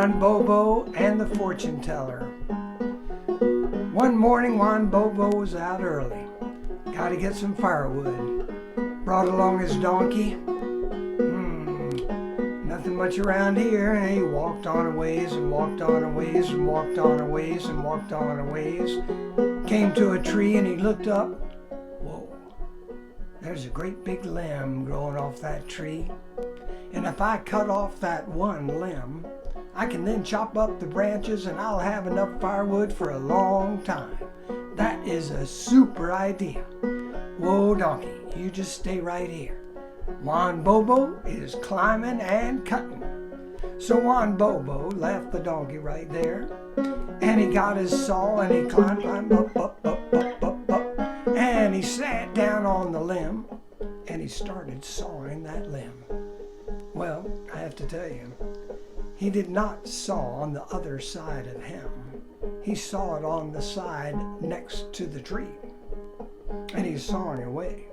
Juan Bobo and the fortune teller. One morning Juan Bobo was out early. Got to get some firewood. Brought along his donkey. Nothing much around here. And he walked on a ways and walked on a ways and walked on a ways and walked on a ways. Came to a tree and he looked up. Whoa, there's a great big limb growing off that tree. And if I cut off that one limb, I can then chop up the branches and I'll have enough firewood for a long time. That is a super idea. Whoa, donkey, you just stay right here. Juan Bobo is climbing and cutting. So Juan Bobo left the donkey right there, and he got his saw and he climbed up, and he sat down on the limb and he started sawing that limb. Well, I have to tell you, he did not saw on the other side of him. He saw it on the side next to the tree. And he's sawing away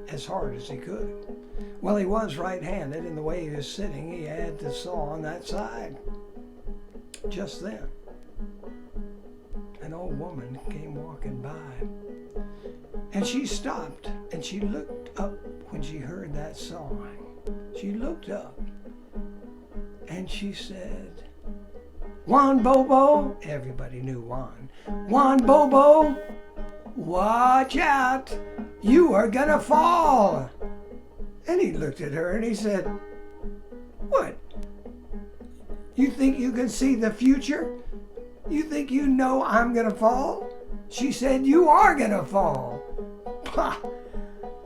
as hard as he could. Well, he was right-handed, and the way he was sitting, he had to saw on that side. Just then, an old woman came walking by. And she stopped, and she looked up when she heard that sawing. She looked up, and she said, "Juan Bobo," everybody knew Juan, "Juan Bobo, watch out, you are gonna fall." And he looked at her and he said, "What? You think you can see the future? You think you know I'm gonna fall?" She said, "You are gonna fall." "Pah,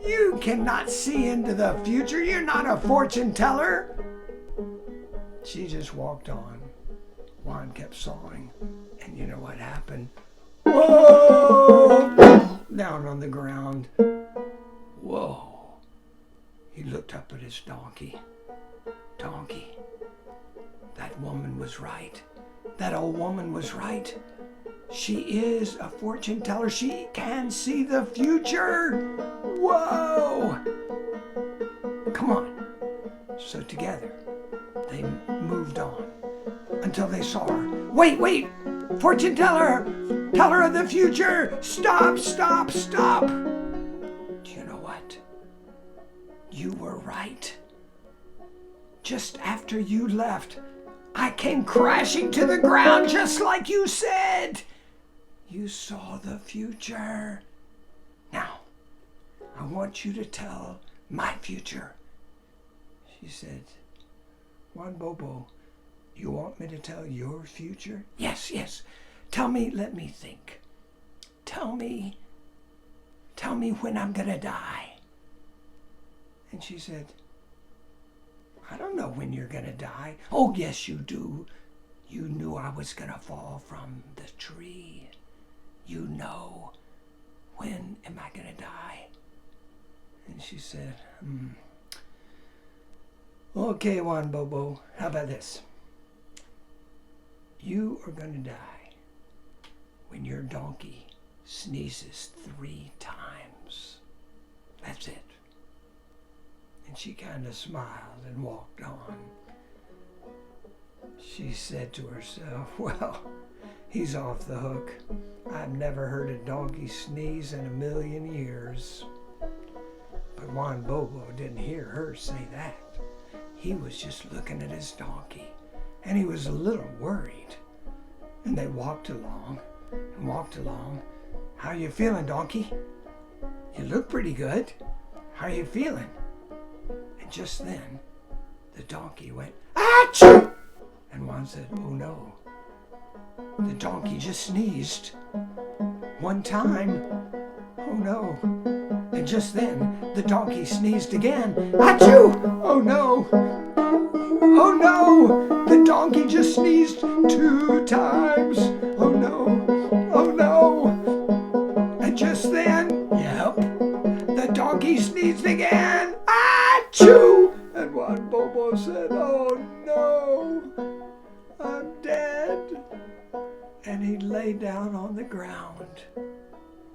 you cannot see into the future. You're not a fortune teller." She just walked on. Juan kept sawing. And you know what happened? Whoa! Down on the ground. Whoa. He looked up at his donkey. "Donkey, that woman was right. That old woman was right. She is a fortune teller. She can see the future. Whoa! Come on." So together, they moved on until they saw her. Wait! Fortune teller! Teller of the future! Stop! Do you know what? You were right. Just after you left, I came crashing to the ground just like you said. You saw the future. Now, I want you to tell my future. She said, "Juan Bobo, you want me to tell your future?" Yes. Tell me, let me think. Tell me when I'm gonna die." And she said, "I don't know when you're gonna die." "Oh, yes, you do. You knew I was gonna fall from the tree. You know. When am I gonna die?" And she said, "Okay, Juan Bobo, how about this? You are gonna die when your donkey sneezes 3 times. That's it." And she kind of smiled and walked on. She said to herself, "Well, he's off the hook. I've never heard a donkey sneeze in a million years." But Juan Bobo didn't hear her say that. He was just looking at his donkey, and he was a little worried. And they walked along. "How you feeling, donkey? You look pretty good. How you feeling?" And just then, the donkey went, "Achoo!" And Juan said, "Oh no, the donkey just sneezed 1 time. Oh no." And just then, the donkey sneezed again. "Achoo! Oh no! Oh no! The donkey just sneezed 2 times. Oh no! Oh no!" And just then, the donkey sneezed again. Achoo! And Juan Bobo said, "Oh no! I'm dead." And he lay down on the ground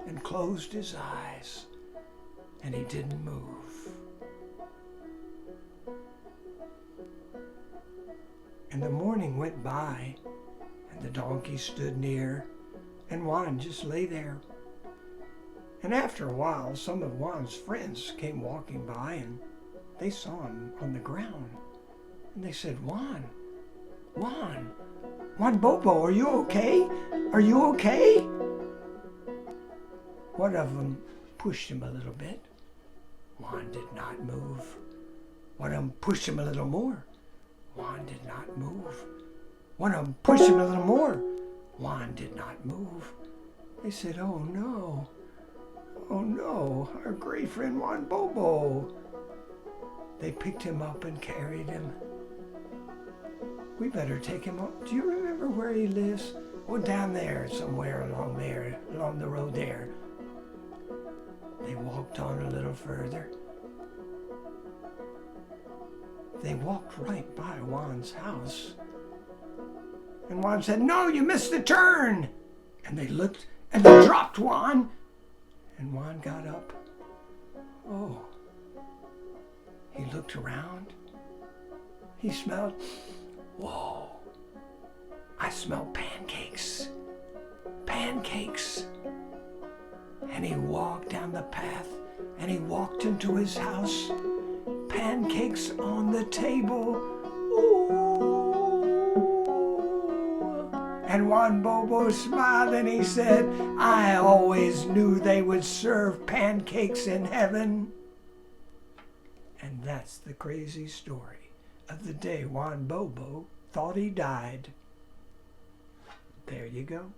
and closed his eyes, and he didn't move. And the morning went by, and the donkey stood near, and Juan just lay there. And after a while, some of Juan's friends came walking by, and they saw him on the ground. And they said, Juan Bobo, are you okay? Are you okay? One of them pushed him a little bit. Juan did not move. One of them pushed him a little more. Juan did not move. One of them pushed him a little more. Juan did not move. They said, oh no, our great friend Juan Bobo. They picked him up and carried him. We better take him up. Do you remember where he lives? Oh, down there, somewhere along the road there. They walked on a little further. They walked right by Juan's house. And Juan said, no, you missed the turn. And they looked and they dropped Juan. And Juan got up. Oh. He looked around. He smelled, whoa, I smell pancakes. Pancakes. And he walked down the path and he walked into his house. Pancakes on the table. Ooh. And Juan Bobo smiled and he said, I always knew they would serve pancakes in heaven. And that's the crazy story of the day Juan Bobo thought he died. There you go.